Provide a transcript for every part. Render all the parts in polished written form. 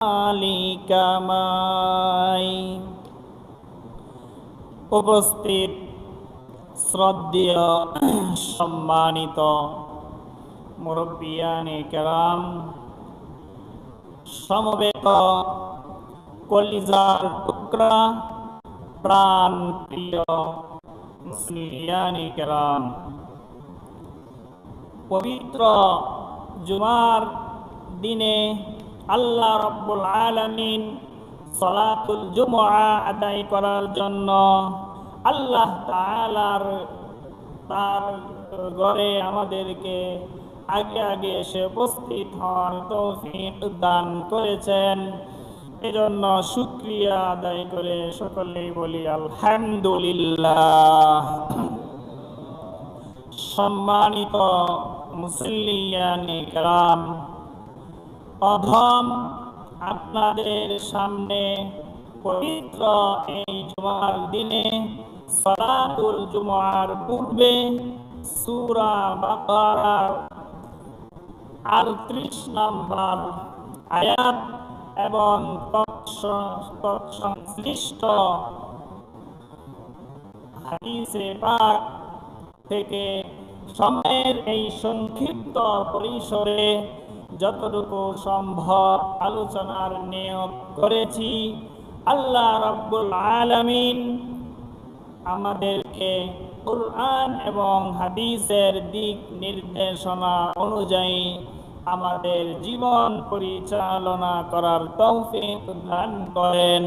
মালিকামাই। উপস্থিত শ্রদ্ধেয় সম্মানিত মুরব্বিয়ানে কেরাম, সমবেত কলিজার টুকরা প্রাণ প্রিয় মুসলিয়ানে কেরাম, পবিত্র জুমার দিনে আল্লাহ রাব্বুল আলামিন সালাতুল জুমআ আদায় করার জন্য আল্লাহ তাআলার তার ঘরে আমাদেরকে আগে আগে এসে উপস্থিত হওয়ার তৌফিক দান করেছেন। এজন্য শুকরিয়া আদায় করে সকলেই বলি আলহামদুলিল্লাহ। সম্মানিত মুসল্লিয়ানে কেরাম, অধম আপনাদের সামনে পবিত্র এই জুমার দিনে সালাতুল জুমার পূর্বে সূরা বাকারার 38 নম্বর আয়াত এবং তৎসংশ্লিষ্ট হাদিসে পাক থেকে সময়ের এই সংক্ষিপ্ত পরিসরে যতটুকু সম্ভব আলোচনার নিয়োগ করেছি। আল্লাহ রাব্বুল আলামিন আমাদেরকে কুরআন এবং হাদিসের দিক নির্দেশনা অনুযায়ী আমাদের জীবন পরিচালনা করার তৌফিক দান করেন।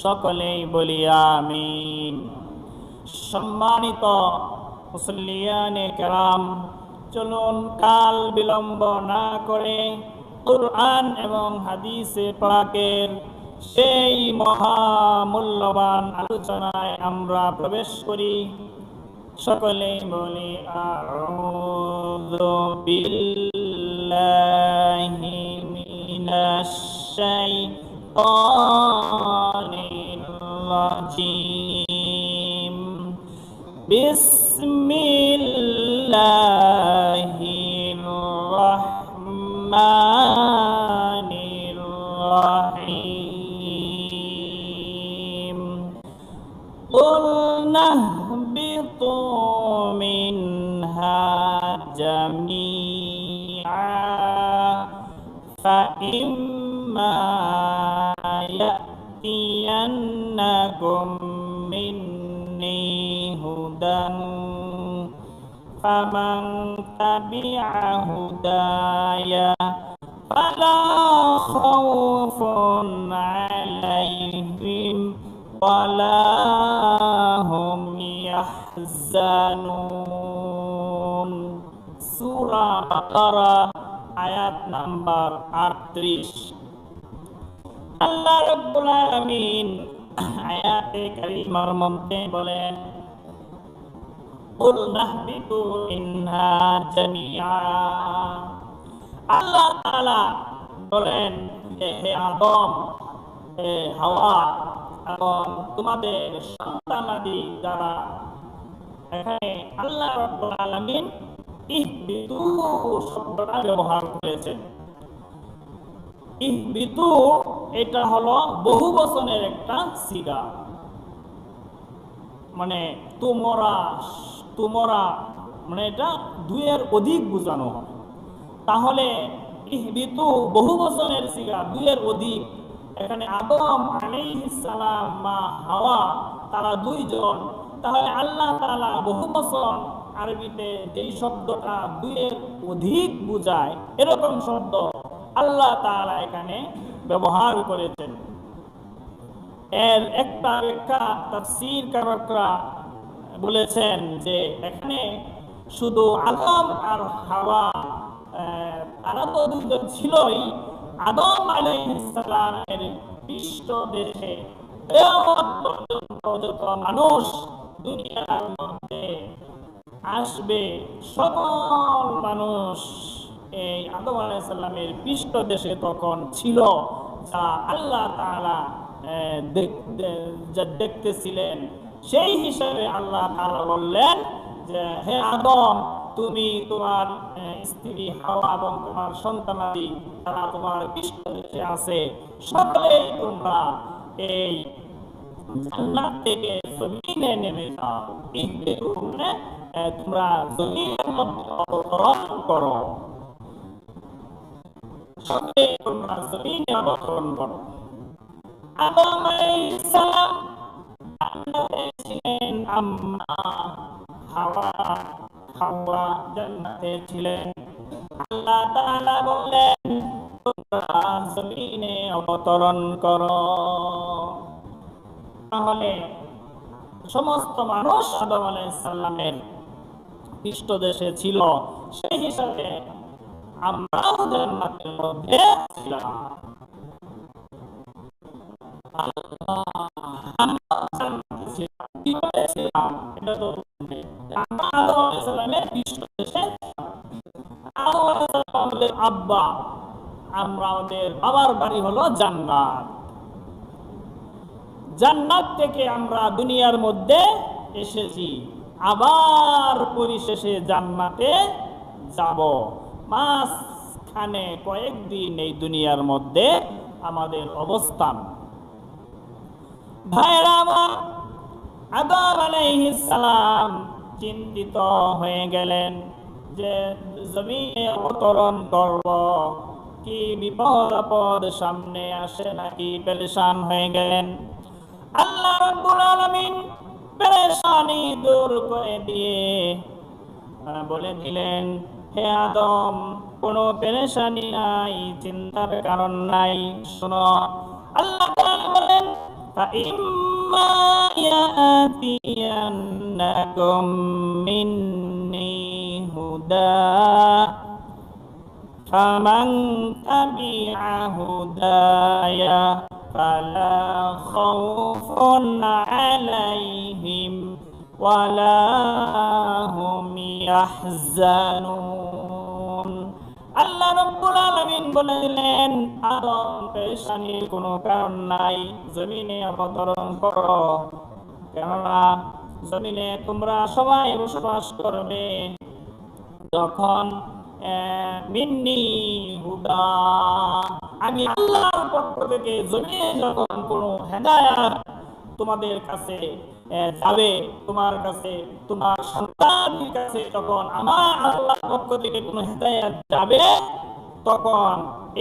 সকলেই বলি আমিন। সম্মানিত মুসল্লিয়ানে কেরাম, চলুন কাল বিলম্ব না করে কুরআন এবং হাদিসে পাকের সেই মহামূল্যবান আলোচনায় আমরা প্রবেশ করি। সকলেই বলি আউযু বিল্লাহি মিনাশ শাইতানির রাজিম। বিসমিল্লাহির রাহমানির রাহিম। কুলনা বিতু মিনহা জামিআ ফাইম্মা ইয়াতিয়ান্নাকুম মিন্নি হুদান ফামান তাবিআ হুদায়া ফালা খাউফুন আলাইহিম ওয়ালা হুম ইয়াহজানুন। সূরা বাকারা আয়াত নাম্বার 38। আল্লাহ রাব্বুল আলামিন আয়াতে কারিমার মধ্যে বলেন, কুল নাহবিতু মিনহা জামিআ। আল্লাহ তাআলা বলেন যে হে আদম, হে হাওয়া এবং তোমাদের সন্তানাদি যারা, এখানে আল্লাহ রাব্বুল আলামিন ইহবিতু শব্দটা ব্যবহার করেছেন। ইহবিতু এটা হলো বহুবচনের একটা সিগা, মানে তোমরা তোমরা মানে এটা দুইয়ের অধিক বোঝানো হয়। তাহলে ইহবিতু বহুবচনের সিগা, দুইয়ের অধিক। এখানে আদম আলাইহিস সালাম মা হাওয়া তারা দুইজন। তাহলে আল্লাহ তাআলা বহুবচন আরবিতে যেই শব্দটা দুইয়ের অধিক বোঝায় এরকম শব্দ আল্লাহ তাআলা এখানে ব্যবহার করেছেন। এর একটা ব্যাখ্যা তাফসীর কারকরা বলেছেন যে এখানে শুধু আদম আর হাওয়া তারা তো দুজন ছিলই। আদম আলাইহিস সালামের পৃষ্ঠ দেশে কিয়ামত পর্যন্ত যত মানুষ দুনিয়ার মধ্যে আসবে, সকল মানুষ এই আদম আলাইহিস সালামের পৃষ্ঠ দেশে তখন ছিল, যা আল্লাহ তাআলা দেখতেছিলেন। সেই হিসাবে আল্লাহ তাআলা বললেন যে হে আদম, তুমি তোমার স্ত্রী হাওয়া এবং তোমার সন্তানাদি যারা তোমার পৃষ্ঠ দেশে আছে, সকলেই তোমরা এই জান্নাত থেকে জমিনে নেমে যাও। তোমরা জমিনের মধ্যে অবতরণ করো, সকলে তোমরা জমিনে অবতরণ করো। আদম আলাইহিস সালাম জান্নাতে ছিলেন, আম্মা হাওয়া জান্নাতে ছিলেন। আল্লাহ তাআলা বললেন তোমরা জমিনে অবতরণ করো। তাহলে সমস্ত মানুষ আদম আলাইহিস সালামের পৃষ্ঠদেশে ছিল, সেই হিসাবে আমরাও জান্নাতের মধ্যে ছিলাম। আব্বা, আমরা আমাদের বাবার বাড়ি হলো জান্নাত। জান্নাত থেকে আমরা দুনিয়ার মধ্যে এসেছি, আবার পরিশেষে জান্নাতে যাব। মাঝখানে কয়েকদিন এই দুনিয়ার মধ্যে আমাদের অবস্থান। ভাইরা আমার, আদম আলাইহিস সালাম চিন্তিত হয়ে গেলেন যে জমিনে অবতরণ করব, কি বিপদ আপদ সামনে আসে নাকি, পেরেশান হয়ে গেলেন। আল্লাহ রাব্বুল আলামিন পেরেশানি দূর করে দিয়ে বলে দিলেন, হে আদম, কোনো পেরেশানি নাই, চিন্তার কারণ নাই। শোনো, আল্লাহ তাআলা বলেন, فَإِمَّا يَأْتِيَنَّكُم مِّنِّي هُدًى فَمَن تَبِعَ هُدَايَ فَلَا خَوْفٌ عَلَيْهِمْ وَلَا هُمْ يَحْزَنُونَ। আল্লাহ রাব্বুল আলামিন বলে দিলেন, আদম, পেরেশানির কোনো কারণ নাই, জমিনে অবতরণ করো, কেননা জমিনে তোমরা সবাই বসবাস করবে। যখন মিন্নি হুদা, আমি আল্লাহর পক্ষ থেকে জমিনে যখন কোনো হেদায়েত তোমাদের কাছে যাবে, তোমার কাছে, তোমার সন্তানের কাছে যখন আমার আল্লাহর পক্ষ থেকে কোনো হেদায়েত যাবে, তখন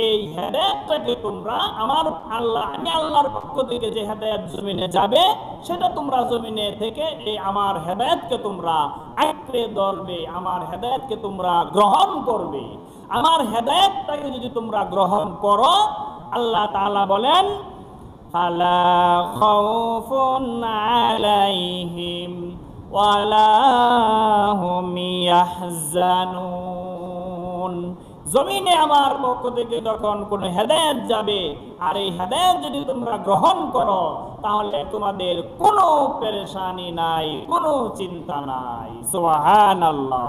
এই হেদায়েতটাকে তোমরা আমার আল্লাহ, আমি আল্লাহর পক্ষ থেকে যে হেদায়েত জমিনে যাবে, সেটা তোমরা জমিনে থেকে এই আমার হেদায়েতকে তোমরা আঁকড়ে ধরবে, আমার হেদায়েতকে তোমরা গ্রহণ করবে। আমার হেদায়েতটাকে যদি তোমরা গ্রহণ করো, আল্লাহ তাআলা বলেন, ফালা খাউফুন আলাইহিম ওয়ালা হুম ইয়াহজানুন। জমিনে আমার পক্ষ থেকে যখন কোনো হেদায়েত যাবে, আর এই হেদায়েত যদি তোমরা গ্রহণ করো, তাহলে তোমাদের কোনো পেরেশানি নাই, কোনো চিন্তা নাই। সুবহানাল্লাহ।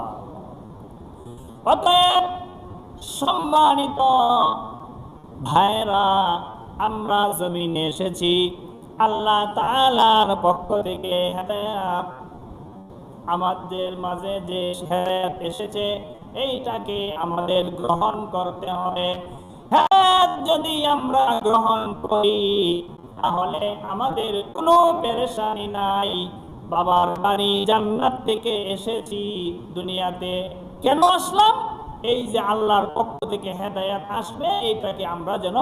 অতএব সম্মানিত ভাইরা, আমরা জমিনে এসেছি, আল্লাহ তাআলার পক্ষ থেকে হেদায়েত আমাদের মাঝে যে হেদায়েত এসেছে, এইটাকে আমাদের গ্রহণ করতে হবে। হেদায়েত যদি আমরা গ্রহণ করি, তাহলে আমাদের কোনো পেরেশানি নাই। বাবার বাড়ি জান্নাত থেকে এসেছি, দুনিয়াতে কেন আসলাম? এই যে আল্লাহর পক্ষ থেকে হেদায়েত আসবে, এইটাকে আমরা যেন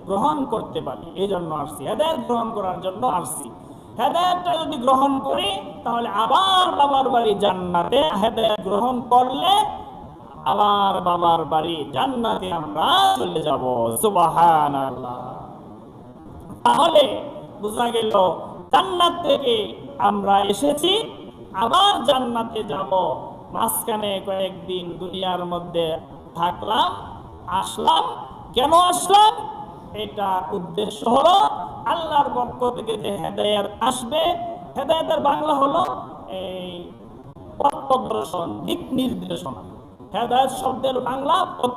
গ্রহণ করতে পারি, এই জন্য আসছি, হেদায়েত গ্রহণ করার জন্য আসছি। হেদায়েতটা যদি গ্রহণ করি, তাহলে আবার বাবার বাড়ি জান্নাতে, হেদায়েত গ্রহণ করলে আবার বাবার বাড়ি জান্নাতে আমরা চলে যাব। সুবহানাল্লাহ। তাহলে বোঝা গেল, জান্নাত থেকে আমরা এসেছি, আবার জান্নাতে যাব। মাঝখানে কয়েকদিন দুনিয়ার মধ্যে থাকলাম, আসলাম। কেন আসলাম? এটা উদ্দেশ্য হলো আল্লাহর পক্ষ থেকে যে হেদায়েত আসবে, হেদায়েতের বাংলা হলো এই পথ প্রদর্শন, দিক নির্দেশনা। হেদায়েত শব্দের বাংলা পথ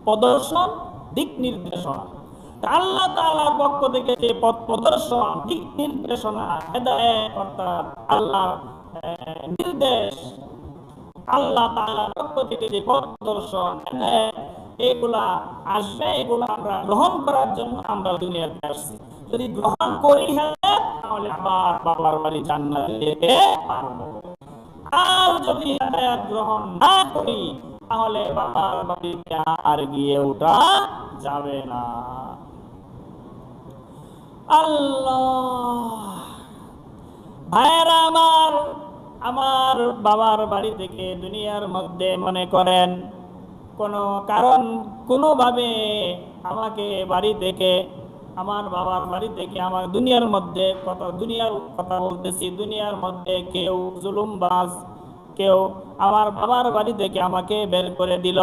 প্রদর্শন, দিক নির্দেশনা। আল্লাহ তাআলার পক্ষ থেকে যে পথ প্রদর্শন, দিক নির্দেশনা, হেদায়েত অর্থাৎ আল্লাহর নির্দেশ, আল্লাহ তাআলার পক্ষ থেকে যে পথ দর্শন এগুলা আসবে, এগুলা আমরা গ্রহণ করার জন্য আমরা দুনিয়াতে আসছি। যদি গ্রহণ করি তাহলে আবার বাবার বাড়ি জান্নাতে যেতে পারবো। আর যদি হেদায়েত গ্রহণ না করি তাহলে বাবার বাড়িতে আর গিয়ে ওঠা যাবে না। আল্লাহ, ভাইরা আমার, আমার বাবার বাড়ি থেকে দুনিয়ার মধ্যে মনে করেন কোনো কারণ কোনোভাবে আমাকে বাড়ি থেকে, আমার বাবার বাড়ি থেকে আমার দুনিয়ার মধ্যে দুনিয়ার কথা বলতেছি, দুনিয়ার মধ্যে কেউ জুলুমবাজ, কেউ আমার বাবার বাড়ি থেকে আমাকে বের করে দিল,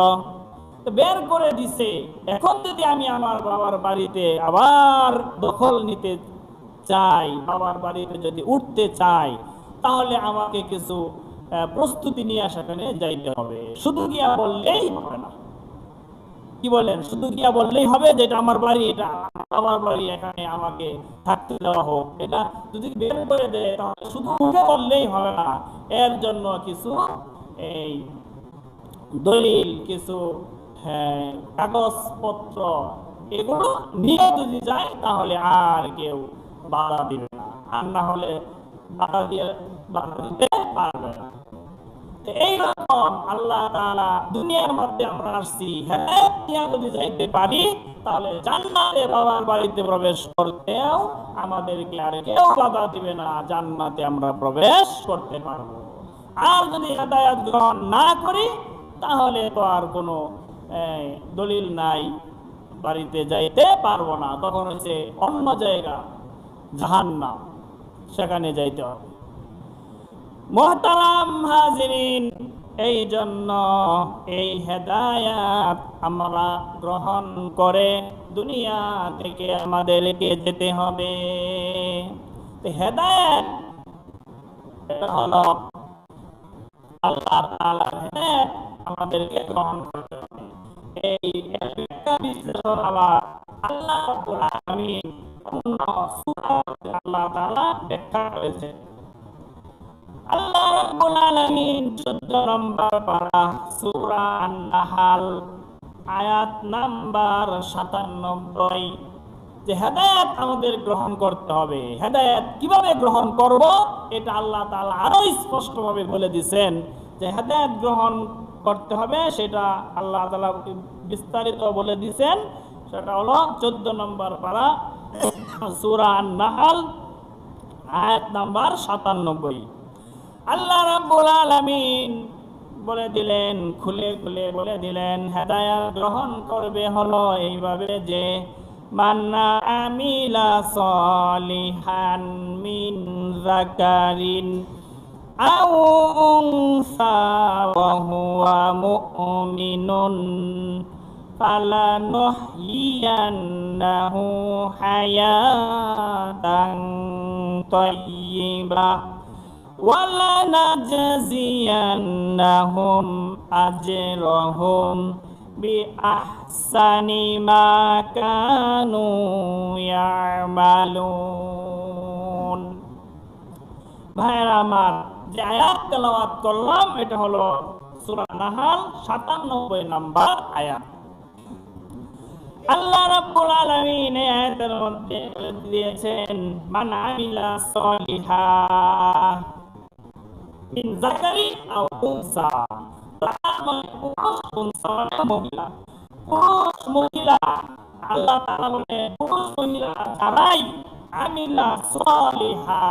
বের করে দিছে। এখন যদি আমি আমার বাবার বাড়িতে আবার দখল নিতে চাই, বাবার বাড়িতে যদি উঠতে চাই, তাহলে আমাকে কিছু প্রস্তুতি নিয়ে সেখানে যাইতে হবে। শুধু গিয়া বললেই হবে না। কি বলেন? শুধু গিয়া বললেই হবে যে এটা আমার বাড়ি, এটা আমার বাড়ি, এখানে আমাকে থাকতে দেওয়া হোক। এটা যদি বের করে দেয় তাহলে শুধু মুখে বললেই হবে না, এর জন্য কিছু এই দলিল, কিছু কাগজপত্র এগুলো নিয়ে যদি যায় তাহলে আর কেউ বাধা দিবে না, আর না হলে বাধা দিতে পারবে না। এইরকম আল্লাহ তাআলা দুনিয়ার মধ্যে আমরা আসছি, হেদায়েত নিয়ে যদি যাইতে পারি তাহলে জান্নাতে বাবার বাড়িতে প্রবেশ করতেও আমাদেরকে আর কেউ বাধা দিবে না, জান্নাতে আমরা প্রবেশ করতে পারবো। আর যদি হেদায়েত গ্রহণ না করি তাহলে তো আর কোনো দলিল নাই, বাড়িতে যাইতে পারবো না। তখন হচ্ছে অন্য জায়গা জাহান্নাম, সেখানে যাইতে হবে। মুহতারাম হাজিরিন, এই জন্য এই হেদায়াত আমরা গ্রহণ করে দুনিয়া থেকে আমাদেরকে যেতে হবে। হেদায়াত হলো আল্লাহ তাআলার হেদায়াত, আমাদেরকে গ্রহণ করতে হবে। এই একটা বিশ্লেষণ আবার আল্লাহ রাব্বুল আলামিন অন্য সূরাতে আল্লাহ তাআলা ব্যাখ্যা করেছেন। আল্লাহ রাব্বুল আলামিন 14 নম্বর পারা সূরা আন-নাহাল আয়াত নাম্বার 97, যে হেদায়েত আমাদের গ্রহণ করতে হবে। হেদায়েত কিভাবে গ্রহণ করব এটা আল্লাহ তাআলা আরো স্পষ্টভাবে বলে দিয়েছেন, যে হেদায়েত গ্রহণ করতে হবে সেটা আল্লাহ তাআলা বিস্তারিত বলে দিয়েছেন। সেটা হলো 14 নম্বর পারা সূরা আন-নাহাল আয়াত নাম্বার 97। আল্লাহ রাব্বুল আলামিন বলে দিলেন, খুলে খুলে বলে দিলেন, হেদায়েত গ্রহণ করবে হলো এইভাবে যে মান্না আমিলা সলিহান মিন যাকারিন আও উনসা ওয়া হুয়া মুমিনুন ফালানুহইয়ান্নাহু হায়াতান তাইয়্যিবা ওয়ালানাজজিয়ান্নাহুম আজরাহুম বিআহসানি মা কানু ইয়ামালুন। ভাইরা আমার, যে আয়াত তেলাওয়াত করলাম এটা হলো সূরা নাহাল 97 নম্বর আয়াত। আল্লাহ রাব্বুল আলামিন এই আয়াতের মধ্যে দিয়েছেন মান আমিলা সলিহা মিন যাকারিন আও উনসা, পুরুষ উনসা মহিলা, পুরুষ মহিলা, আল্লাহ তাআলা বলেন পুরুষ মহিলা যারাই আমিলা সলিহা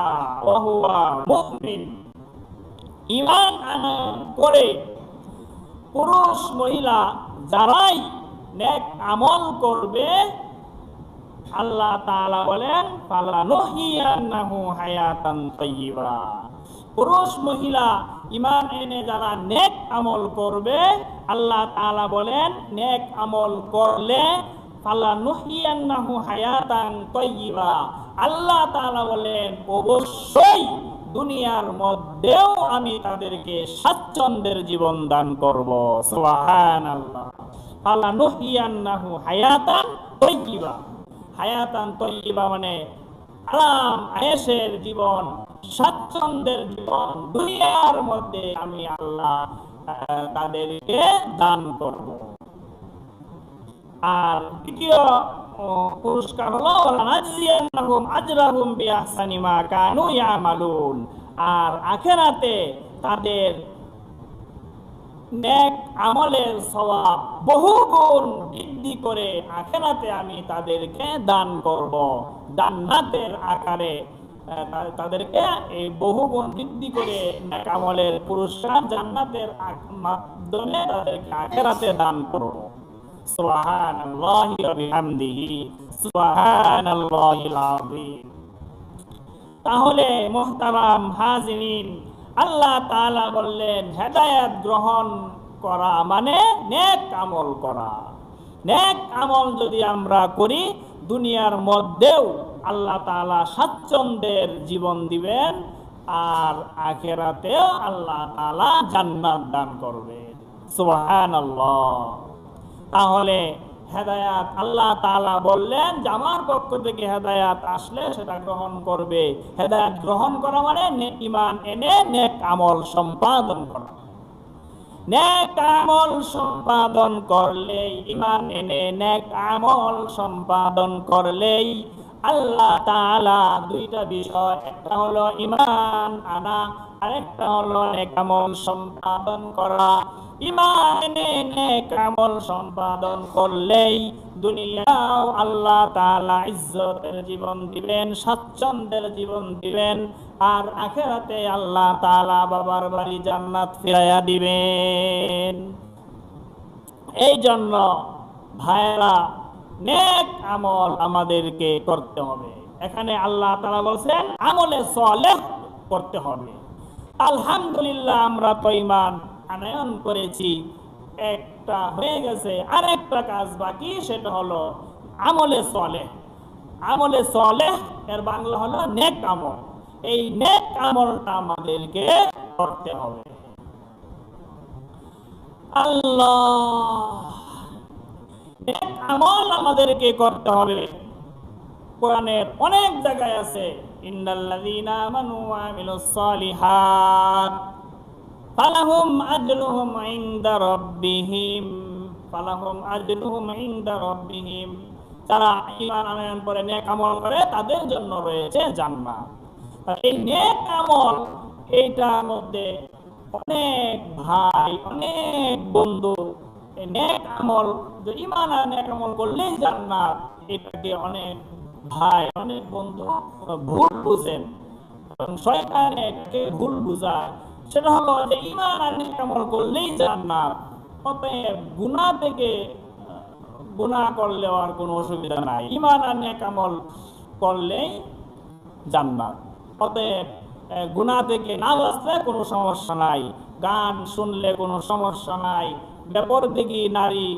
ওয়া হুয়া মুমিন, ঈমান আনয়ন করে, পুরুষ মহিলা যারাই নেক আমল করবে, আল্লাহ তাআলা বলেন ফালানুহইয়ান্নাহু হায়াতান তাইয়্যিবা। পুরুষ মহিলা ঈমান এনে যারা নেক আমল করবে, আল্লাহ তাআলা বলেন নেক আমল করলে ফালানুহইয়ান্নাহু হায়াতান তাইয়্যিবা, আল্লাহ তাআলা বলেন অবশ্যই দুনিয়ার মধ্যেও আমি তাদেরকে স্বাচ্ছন্দ্যের জীবন দান করব। সুবহানাল্লাহ। ফালানুহইয়ান্নাহু হায়াতান তাইয়্যিবা, হায়াতান তাইয়্যিবা মানে আরাম আয়েশের জীবন, স্বাচ্ছন্দ্যের জীবন দুনিয়ার মধ্যে আমি আল্লাহ তাদেরকে দান করব। আর দ্বিতীয় পুরস্কার হলো ওয়ানাজিয়ান্নাহুম আজরাহুম বিআহসানি মা কানু ইয়ামালুন। আর আখিরাতে তাদের নেক আমলের সওয়াব বহুগুণ বৃদ্ধি করে আখিরাতে আমি তাদেরকে দান করব, জান্নাতের আকারে তাদেরকে এই বহুগুণ বৃদ্ধি করে নেক আমলের পুরস্কার জান্নাতের মাধ্যমে তাদেরকে আখিরাতে দান করব। সুবহানাল্লাহি ওয়া বিহামদিহি সুবহানাল্লাহিল আযীম। তাহলে মুহতারাম হাজিরিন, আল্লাহ তাআলা বললেন হেদায়েত গ্রহণ করা মানে নেক আমল করা। নেক আমল যদি আমরা করি দুনিয়ার মধ্যেও আল্লাহ তাআলা স্বাচ্ছন্দ্যের জীবন দিবেন, আর আখিরাতেও আল্লাহ তাআলা জান্নাত দান করবেন। সুবহানাল্লাহ। তাহলে হেদায়াত আল্লাহ তাআলা বললেন যে আমার পক্ষ থেকে হেদায়াত আসলে সেটা গ্রহণ করবে। হেদায়াত গ্রহণ করা মানে ঈমান এনে নেক আমল সম্পাদন করা। নেক আমল সম্পাদন করলেই, ঈমান এনে নেক আমল সম্পাদন করলেই আল্লাহ তাআলা দুইটা বিষয়, একটা হলো ঈমান আনা, আরেকটা হলো নেক আমল সম্পাদন করা। ঈমান এনে নেক আমল সম্পাদন করলেই দুনিয়াও আল্লাহ তাআলা ইজ্জতের জীবন দিবেন, স্বাচ্ছন্দ্যের জীবন দিবেন, আর আখিরাতে আল্লাহ তাআলা বাবার বাড়ি জান্নাত ফিরাইয়া দিবেন। এই জন্য ভাইরা নেক আমল আমাদেরকে করতে হবে। এখানে আল্লাহ তাআলা বলছেন আমলে সালেহ করতে হবে। আলহামদুলিল্লাহ আমরা তো ঈমান আনয়ন করেছি, একটা হয়ে গেছে, আরেকটা কাজ বাকি, সেটা হলো আমলে সালেহ। আমলে সালেহ এর বাংলা হলো নেক আমল। এই নেক আমলটা আমাদেরকে করতে হবে। আল্লাহ নেক আমল আমাদেরকে করতে হবে। কোরআনের অনেক জায়গায় আছে ইন্নাল্লাযীনা আমানু ওয়া আমিলুস সালিহাত ফালাহুম আজরুহুম ইনদা রাব্বিহিম, ফালাহুম আজরুহুম ইনদা রাব্বিহিম। যারা ঈমান আনয়ন করে নেক আমল করে তাদের জন্য রয়েছে জান্নাত। এই নেক আমল এইটার মধ্যে অনেক ভাই, অনেক বন্ধু, এই নেক আমল যে ঈমান আর নেক আমল করলেই জান্নাত, এটাকে অনেক ভাই, অনেক বন্ধু ভুল বুঝেন। শয়তান এটাকে ভুল বুঝায়। সেটা হলো যে ঈমান আর নেক আমল করলেই জান্নাত, অতএব গুনাহ থেকে গুনাহ করলেও আর কোনো অসুবিধা নাই, ঈমান আর নেক আমল করলেই জান্নাত। অতএব গুনাহ থেকে না বাঁচলে কোনো সমস্যা নাই, গান শুনলে কোনো সমস্যা নাই, বেপরদিগি নারী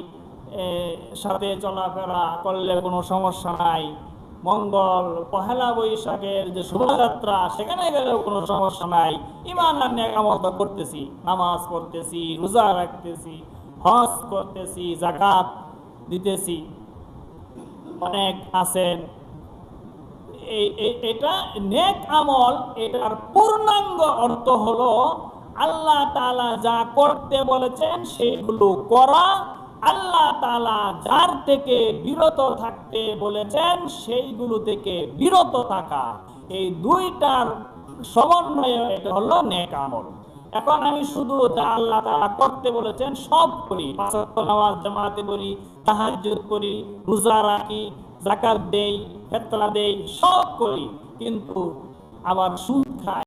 সাথে চলাফেরা করলে কোনো সমস্যা নাই, মঙ্গল পহেলা বৈশাখের যে শোভাযাত্রা সেখানে গেলেও কোনো সমস্যা নাই। ঈমান আর নেক আমল তো করতেছি, নামাজ পড়তেছি, রোজা রাখতেছি, হজ করতেছি, যাকাত দিতেছি, অনেক আছেন। এটা নেক আমল, এটার পূর্ণাঙ্গ অর্থ হলো আল্লাহ তাআলা যা করতে বলেছেন সেগুলো করা, আল্লাহ তাআলা যার থেকে বিরত থাকতে বলেছেন সেইগুলো থেকে বিরত থাকা। এই দুইটার সমন্বয় এটা হলো নেক আমল। এখন আমি শুধু যা আল্লাহ তাআলা করতে বলেছেন সব করি, পাঁচ ওয়াক্ত নামাজ জামাতে পড়ি, তাহাজ্জুদ করি, রোজা রাখি, যাকাত দেই, ফিতরা দেই, সব করি, কিন্তু আবার